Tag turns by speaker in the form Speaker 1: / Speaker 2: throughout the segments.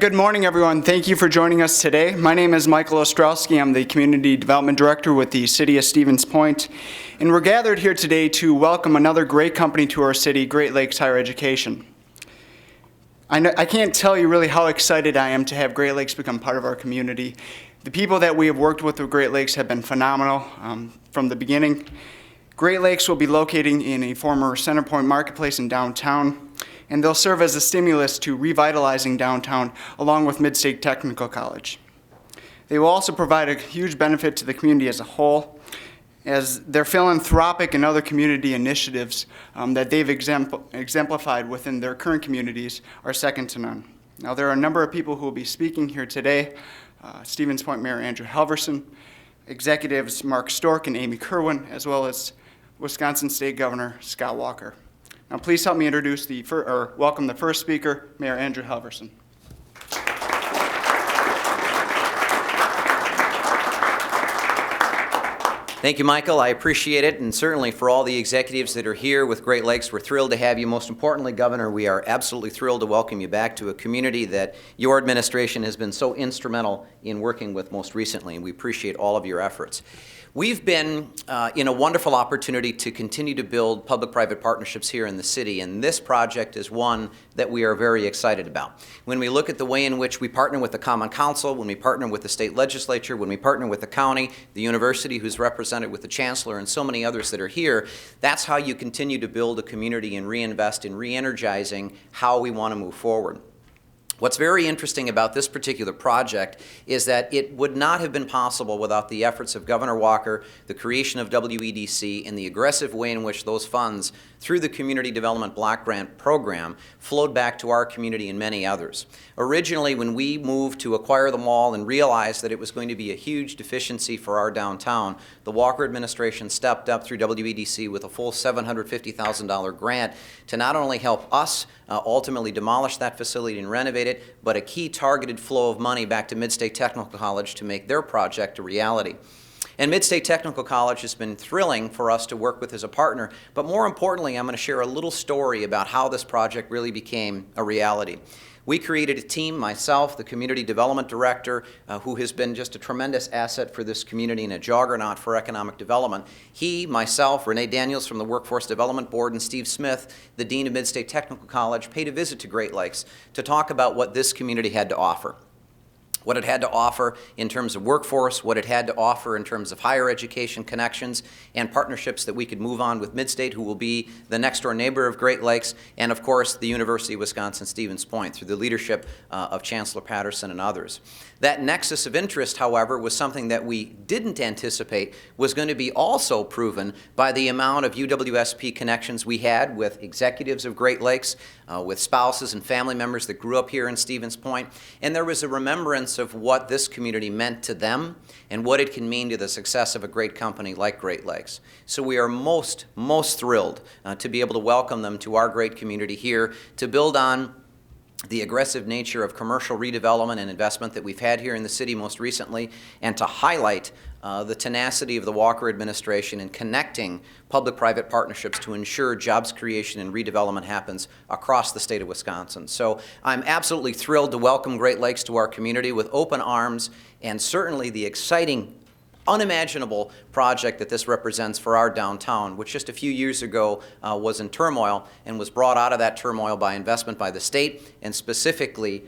Speaker 1: Good morning, everyone. Thank you for joining us today. My name is Michael Ostrowski. I'm the Community Development Director with the City of Stevens Point, and we're gathered here today to welcome another great company to our city, Great Lakes Higher Education. I can't tell you really how excited I am to have Great Lakes become part of our community. The people that we have worked with Great Lakes have been phenomenal from the beginning. Great Lakes will be located in a former CenterPoint marketplace in downtown, and they'll serve as a stimulus to revitalizing downtown along with Mid-State Technical College. They will also provide a huge benefit to the community as a whole, as their philanthropic and other community initiatives that they've exemplified within their current communities are second to none. Now, there are a number of people who will be speaking here today. Stevens Point Mayor Andrew Halverson, executives Mark Stork and Amy Kerwin, as well as Wisconsin State Governor Scott Walker. Now, please help me introduce welcome the first speaker, Mayor Andrew Halverson.
Speaker 2: Thank you, Michael. I appreciate it, and certainly for all the executives that are here with Great Lakes, we're thrilled to have you. Most importantly, Governor, we are absolutely thrilled to welcome you back to a community that your administration has been so instrumental in working with most recently, and we appreciate all of your efforts. We've been in a wonderful opportunity to continue to build public-private partnerships here in the city, and this project is one that we are very excited about. When we look at the way in which we partner with the Common Council, when we partner with the state legislature, when we partner with the county, the university who's represented with the chancellor, and so many others that are here, that's how you continue to build a community and reinvest in re-energizing how we want to move forward. What's very interesting about this particular project is that it would not have been possible without the efforts of Governor Walker, the creation of WEDC, and the aggressive way in which those funds, through the Community Development Block Grant Program, flowed back to our community and many others. Originally, when we moved to acquire the mall and realized that it was going to be a huge deficiency for our downtown, the Walker administration stepped up through WEDC with a full $750,000 grant to not only help us ultimately demolish that facility and renovate it, but a key targeted flow of money back to Mid-State Technical College to make their project a reality. And Mid-State Technical College has been thrilling for us to work with as a partner, but more importantly, I'm going to share a little story about how this project really became a reality. We created a team, myself, the Community Development Director, who has been just a tremendous asset for this community and a juggernaut for economic development. He, myself, Renee Daniels from the Workforce Development Board, and Steve Smith, the Dean of Mid-State Technical College, paid a visit to Great Lakes to talk about what this community had to offer. What it had to offer in terms of workforce, what it had to offer in terms of higher education connections and partnerships that we could move on with Mid-State, who will be the next door neighbor of Great Lakes, and of course the University of Wisconsin-Stevens Point through the leadership of Chancellor Patterson and others. That nexus of interest, however, was something that we didn't anticipate was going to be also proven by the amount of UWSP connections we had with executives of Great Lakes, with spouses and family members that grew up here in Stevens Point, and there was a remembrance of what this community meant to them and what it can mean to the success of a great company like Great Lakes. So we are most thrilled to be able to welcome them to our great community here to build on the aggressive nature of commercial redevelopment and investment that we've had here in the city most recently, and to highlight the tenacity of the Walker administration in connecting public-private partnerships to ensure jobs creation and redevelopment happens across the state of Wisconsin. So I'm absolutely thrilled to welcome Great Lakes to our community with open arms, and certainly the exciting, unimaginable project that this represents for our downtown, which just a few years ago was in turmoil and was brought out of that turmoil by investment by the state and specifically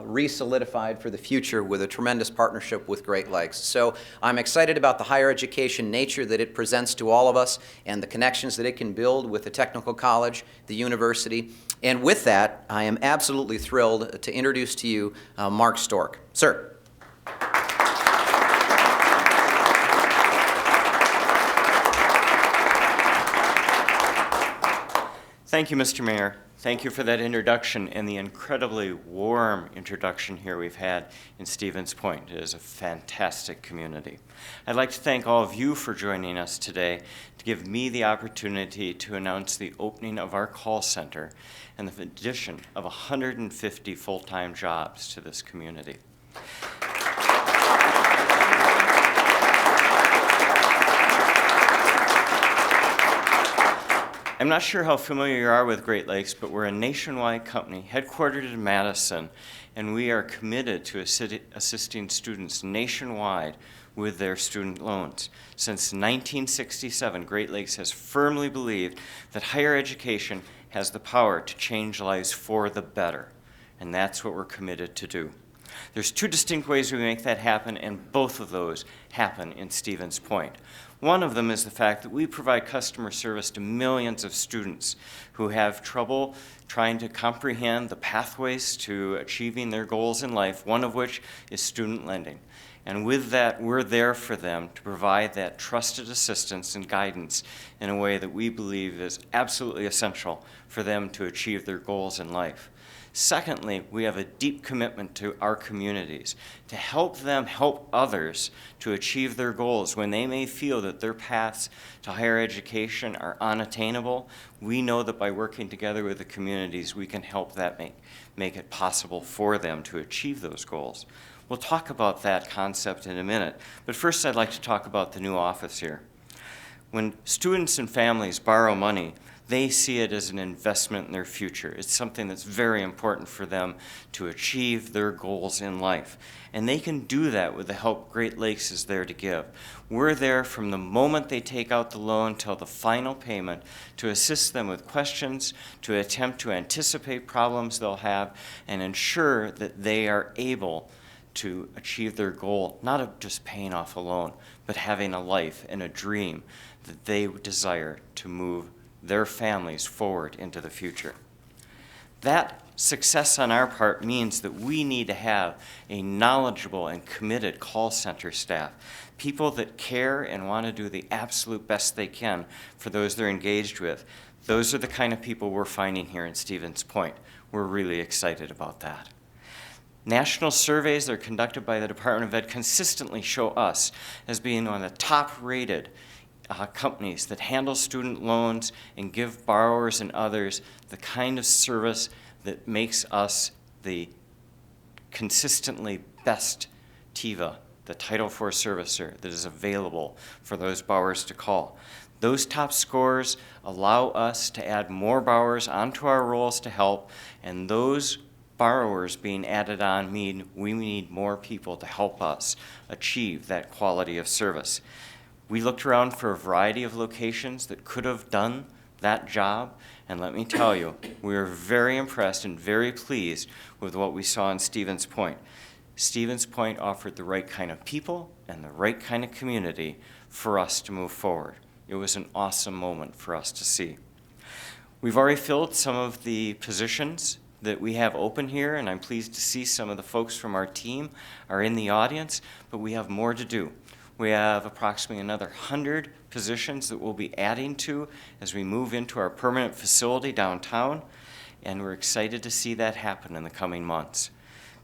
Speaker 2: re-solidified for the future with a tremendous partnership with Great Lakes. So I'm excited about the higher education nature that it presents to all of us and the connections that it can build with the technical college, the university. And with that, I am absolutely thrilled to introduce to you Mark Stork. Sir.
Speaker 3: Thank you, Mr. Mayor. Thank you for that introduction and the incredibly warm introduction here we've had in Stevens Point. It is a fantastic community. I'd like to thank all of you for joining us today to give me the opportunity to announce the opening of our call center and the addition of 150 full-time jobs to this community. I'm not sure how familiar you are with Great Lakes, but we're a nationwide company headquartered in Madison, and we are committed to assisting students nationwide with their student loans. Since 1967, Great Lakes has firmly believed that higher education has the power to change lives for the better, and that's what we're committed to do. There's two distinct ways we make that happen, and both of those happen in Stevens Point. One of them is the fact that we provide customer service to millions of students who have trouble trying to comprehend the pathways to achieving their goals in life, one of which is student lending. And with that, we're there for them to provide that trusted assistance and guidance in a way that we believe is absolutely essential for them to achieve their goals in life. Secondly, we have a deep commitment to our communities to help them help others to achieve their goals. When they may feel that their paths to higher education are unattainable, we know that by working together with the communities, we can help that make it possible for them to achieve those goals. We'll talk about that concept in a minute, but first I'd like to talk about the new office here. When students and families borrow money, they see it as an investment in their future. It's something that's very important for them to achieve their goals in life. And they can do that with the help Great Lakes is there to give. We're there from the moment they take out the loan till the final payment to assist them with questions, to attempt to anticipate problems they'll have, and ensure that they are able to achieve their goal, not of just paying off a loan, but having a life and a dream that they desire to move their families forward into the future. That success on our part means that we need to have a knowledgeable and committed call center staff, people that care and want to do the absolute best they can for those they're engaged with. Those are the kind of people we're finding here in Stevens Point. We're really excited about that. National surveys that are conducted by the Department of Ed consistently show us as being one of the top-rated companies that handle student loans and give borrowers and others the kind of service that makes us the consistently best TIVA, the Title IV servicer that is available for those borrowers to call. Those top scores allow us to add more borrowers onto our rolls to help, and those borrowers being added on mean we need more people to help us achieve that quality of service. We looked around for a variety of locations that could have done that job, and let me tell you, we were very impressed and very pleased with what we saw in Stevens Point. Stevens Point offered the right kind of people and the right kind of community for us to move forward. It was an awesome moment for us to see. We've already filled some of the positions that we have open here, and I'm pleased to see some of the folks from our team are in the audience, but we have more to do. We have approximately another 100 positions that we'll be adding to as we move into our permanent facility downtown, and we're excited to see that happen in the coming months.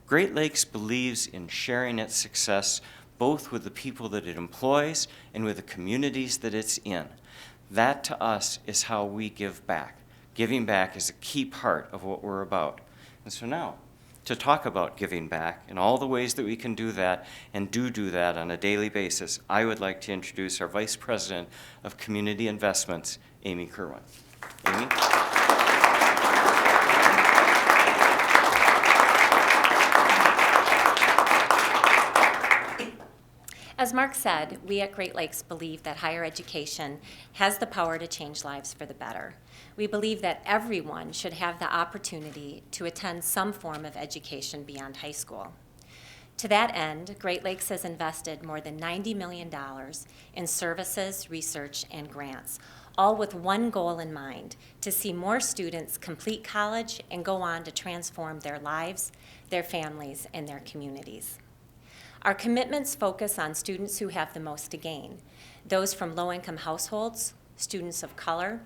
Speaker 3: Great Lakes believes in sharing its success both with the people that it employs and with the communities that it's in. That, to us, is how we give back. Giving back is a key part of what we're about. And so now, to talk about giving back and all the ways that we can do that and do that on a daily basis, I would like to introduce our Vice President of Community Investments, Amy Kerwin. Amy?
Speaker 4: As Mark said, we at Great Lakes believe that higher education has the power to change lives for the better. We believe that everyone should have the opportunity to attend some form of education beyond high school. To that end, Great Lakes has invested more than $90 million in services, research, and grants, all with one goal in mind: to see more students complete college and go on to transform their lives, their families, and their communities. Our commitments focus on students who have the most to gain, those from low-income households, students of color,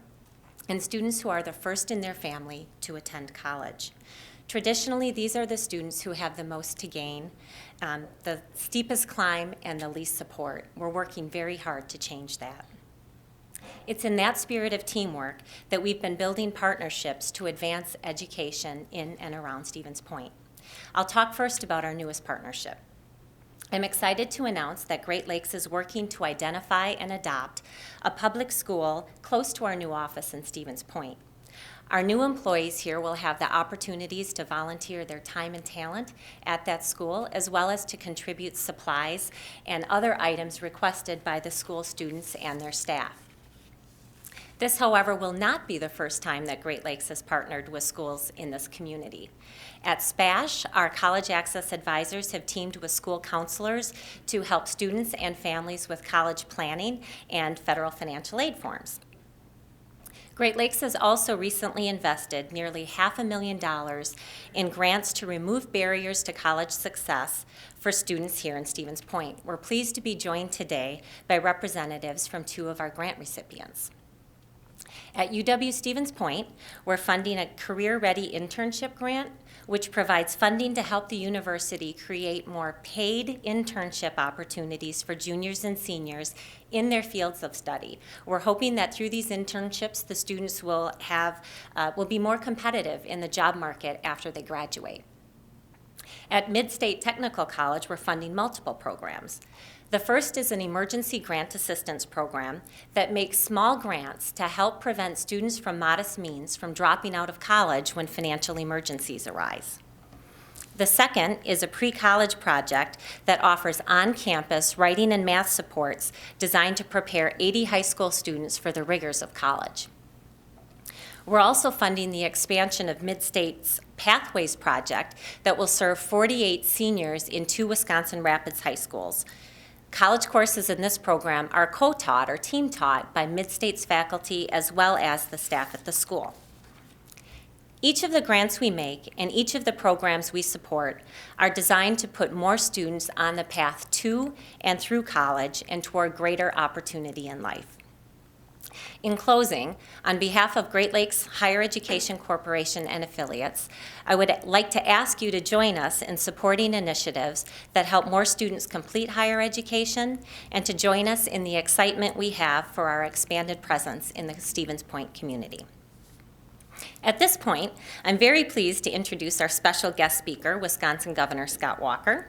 Speaker 4: and students who are the first in their family to attend college. Traditionally, these are the students who have the most to gain, the steepest climb, and the least support. We're working very hard to change that. It's in that spirit of teamwork that we've been building partnerships to advance education in and around Stevens Point. I'll talk first about our newest partnership. I'm excited to announce that Great Lakes is working to identify and adopt a public school close to our new office in Stevens Point. Our new employees here will have the opportunities to volunteer their time and talent at that school, as well as to contribute supplies and other items requested by the school students and their staff. This, however, will not be the first time that Great Lakes has partnered with schools in this community. At SPASH, our college access advisors have teamed with school counselors to help students and families with college planning and federal financial aid forms. Great Lakes has also recently invested nearly $500,000 in grants to remove barriers to college success for students here in Stevens Point. We're pleased to be joined today by representatives from two of our grant recipients. At UW-Stevens Point, we're funding a career-ready internship grant, which provides funding to help the university create more paid internship opportunities for juniors and seniors in their fields of study. We're hoping that through these internships, the students will be more competitive in the job market after they graduate. At Mid-State Technical College, we're funding multiple programs. The first is an emergency grant assistance program that makes small grants to help prevent students from modest means from dropping out of college when financial emergencies arise. The second is a pre-college project that offers on-campus writing and math supports designed to prepare 80 high school students for the rigors of college. We're also funding the expansion of Mid-State's Pathways project that will serve 48 seniors in 2 Wisconsin Rapids high schools. College courses in this program are co-taught or team-taught by Mid-State's faculty as well as the staff at the school. Each of the grants we make and each of the programs we support are designed to put more students on the path to and through college and toward greater opportunity in life. In closing, on behalf of Great Lakes Higher Education Corporation and affiliates, I would like to ask you to join us in supporting initiatives that help more students complete higher education and to join us in the excitement we have for our expanded presence in the Stevens Point community. At this point, I'm very pleased to introduce our special guest speaker, Wisconsin Governor Scott Walker.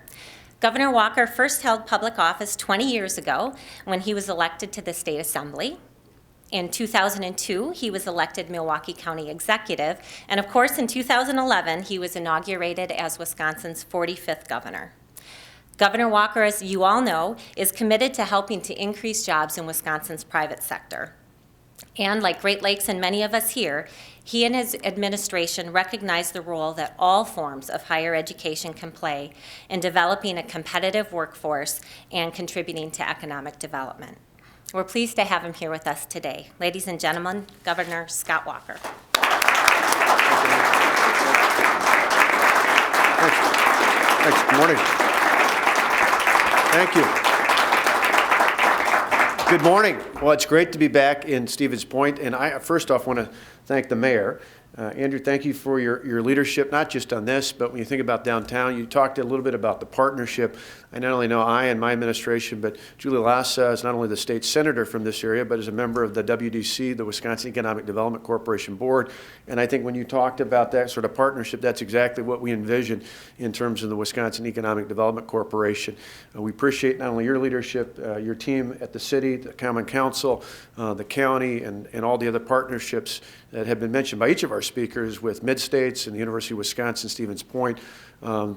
Speaker 4: Governor Walker first held public office 20 years ago when he was elected to the State Assembly. In 2002, he was elected Milwaukee County Executive, and of course in 2011, he was inaugurated as Wisconsin's 45th governor. Governor Walker, as you all know, is committed to helping to increase jobs in Wisconsin's private sector. And like Great Lakes and many of us here, he and his administration recognize the role that all forms of higher education can play in developing a competitive workforce and contributing to economic development. We're pleased to have him here with us today. Ladies and gentlemen, Governor Scott Walker.
Speaker 5: Thanks. Good morning. Thank you. Good morning. Well, it's great to be back in Stevens Point, and I first off want to thank the mayor. Andrew, thank you for your leadership, not just on this, but when you think about downtown, you talked a little bit about the partnership. I not only know I and my administration, but Julie Lassa is not only the state senator from this area, but is a member of the WDC, the Wisconsin Economic Development Corporation Board. And I think when you talked about that sort of partnership, that's exactly what we envision in terms of the Wisconsin Economic Development Corporation. We appreciate not only your leadership, your team at the city, the Common Council, the county, and all the other partnerships that have been mentioned by each of our speakers with Mid-States and the University of Wisconsin Stevens Point,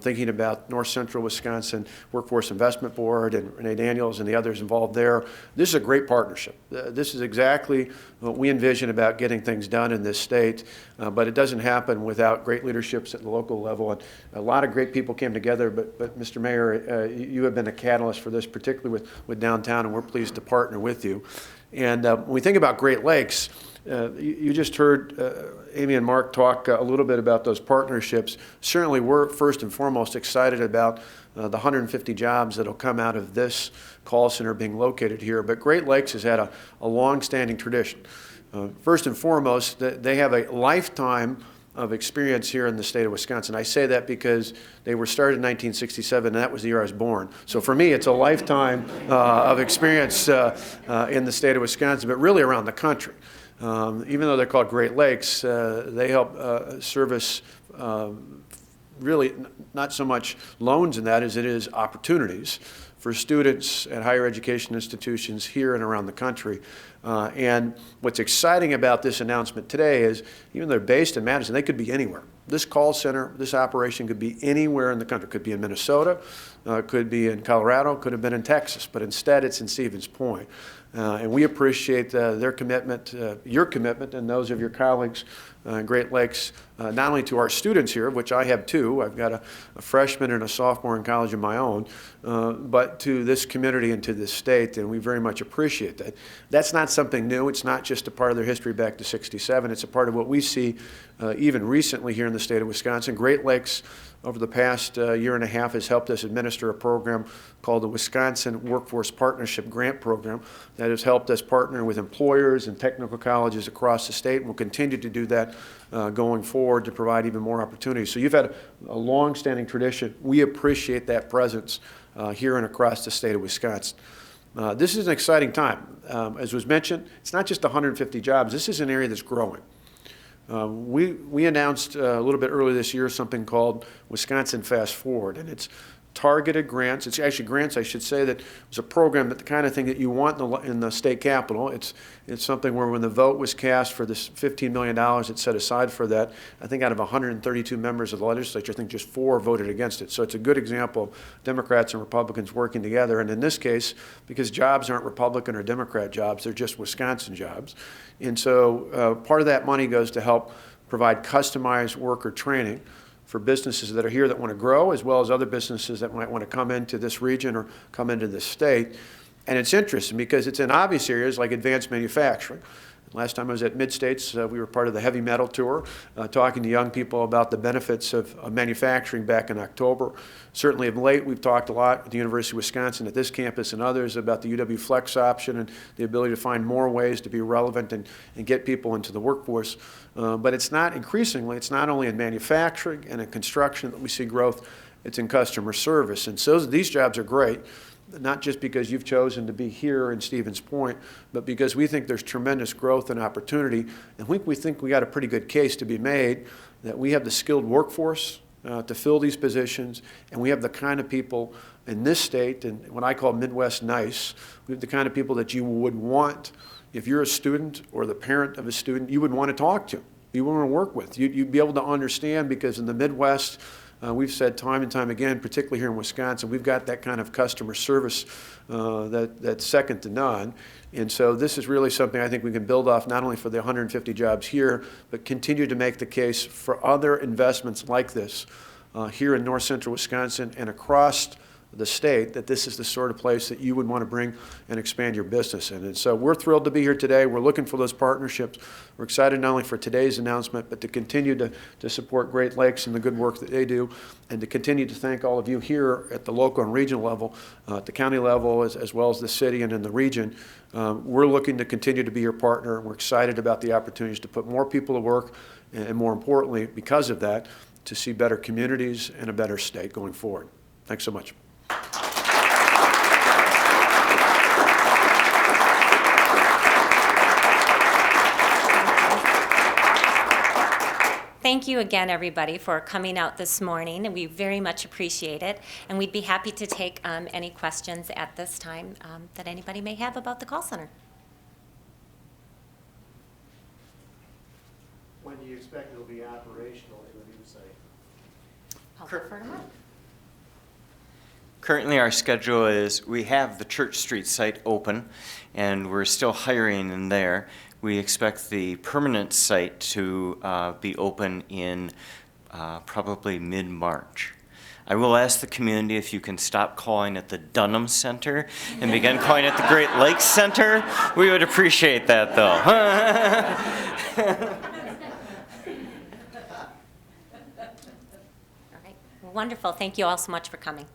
Speaker 5: thinking about North Central Wisconsin Workforce Investment Board and Renee Daniels and the others involved there. This is a great partnership. This is exactly what we envision about getting things done in this state, but it doesn't happen without great leaderships at the local level. And a lot of great people came together, but Mr. Mayor, you have been a catalyst for this, particularly with downtown, and we're pleased to partner with you. And when we think about Great Lakes, you just heard Amy and Mark talk a little bit about those partnerships. Certainly we're first and foremost excited about the 150 jobs that will come out of this call center being located here. But Great Lakes has had a long-standing tradition. First and foremost, they have a lifetime of experience here in the state of Wisconsin. I say that because they were started in 1967, and that was the year I was born. So for me, it's a lifetime of experience in the state of Wisconsin, but really around the country. Even though they're called Great Lakes, they help service really not so much loans in that as it is opportunities for students at higher education institutions here and around the country. And what's exciting about this announcement today is, even though they're based in Madison, they could be anywhere. This call center, this operation could be anywhere in the country. It could be in Minnesota, could be in Colorado, could have been in Texas, but instead it's in Stevens Point. And we appreciate their commitment, your commitment, and those of your colleagues in Great Lakes, not only to our students here, which I have two, I've got a freshman and a sophomore in college of my own, but to this community and to this state, and we very much appreciate that. That's not something new. It's not just a part of their history back to '67. It's a part of what we see even recently here in the state of Wisconsin. Great Lakes, over the past year and a half, has helped us administer a program called the Wisconsin Workforce Partnership Grant Program that has helped us partner with employers and technical colleges across the state, and we'll continue to do that going forward to provide even more opportunities. So you've had a long-standing tradition. We appreciate that presence here and across the state of Wisconsin. This is an exciting time. As was mentioned, it's not just 150 jobs. This is an area that's growing. We announced a little bit earlier this year something called Wisconsin Fast Forward, and it's targeted grants. It's actually grants, I should say, that was a program that the kind of thing that you want in the state capitol. It's something where when the vote was cast for this $15 million that's set aside for that, I think out of 132 members of the legislature, I think just 4 voted against it. So it's a good example of Democrats and Republicans working together. And in this case, because jobs aren't Republican or Democrat jobs, they're just Wisconsin jobs. And so part of that money goes to help provide customized worker training for businesses that are here that want to grow, as well as other businesses that might want to come into this region or come into this state. And it's interesting because it's in obvious areas like advanced manufacturing. Last time I was at Mid-States, we were part of the heavy metal tour, talking to young people about the benefits of manufacturing back in October. Certainly of late, we've talked a lot at the University of Wisconsin at this campus and others about the UW Flex option and the ability to find more ways to be relevant and get people into the workforce. But it's not, increasingly, it's not only in manufacturing and in construction that we see growth, it's in customer service. And so these jobs are great, not just because you've chosen to be here in Stevens Point, but because we think there's tremendous growth and opportunity. And we think we got a pretty good case to be made that we have the skilled workforce to fill these positions, and we have the kind of people in this state, and what I call Midwest nice, we have the kind of people that you would want, if you're a student or the parent of a student, you would want to talk to, you want to work with. You'd be able to understand, because in the Midwest, we've said time and time again, particularly here in Wisconsin, we've got that kind of customer service that's second to none. And so this is really something I think we can build off, not only for the 150 jobs here, but continue to make the case for other investments like this here in north central Wisconsin and across the state, that this is the sort of place that you would want to bring and expand your business in. And so we're thrilled to be here today. We're looking for those partnerships. We're excited not only for today's announcement, but to continue to support Great Lakes and the good work that they do, and to continue to thank all of you here at the local and regional level, at the county level, as well as the city and in the region. We're looking to continue to be your partner. We're excited about the opportunities to put more people to work, and more importantly, because of that, to see better communities and a better state going forward. Thanks so much.
Speaker 4: Thank you again, everybody, for coming out this morning, and we very much appreciate it. And we'd be happy to take any questions at this time that anybody may have about the call center.
Speaker 5: When do you expect it'll be operational in the new site?
Speaker 4: I'll defer to Mark.
Speaker 3: Currently, our schedule is we have the Church Street site open, and we're still hiring in there. We expect the permanent site to be open in probably mid-March. I will ask the community if you can stop calling it the Dunham Center and begin calling it the Great Lakes Center. We would appreciate that, though.
Speaker 4: All right. Wonderful. Thank you all so much for coming.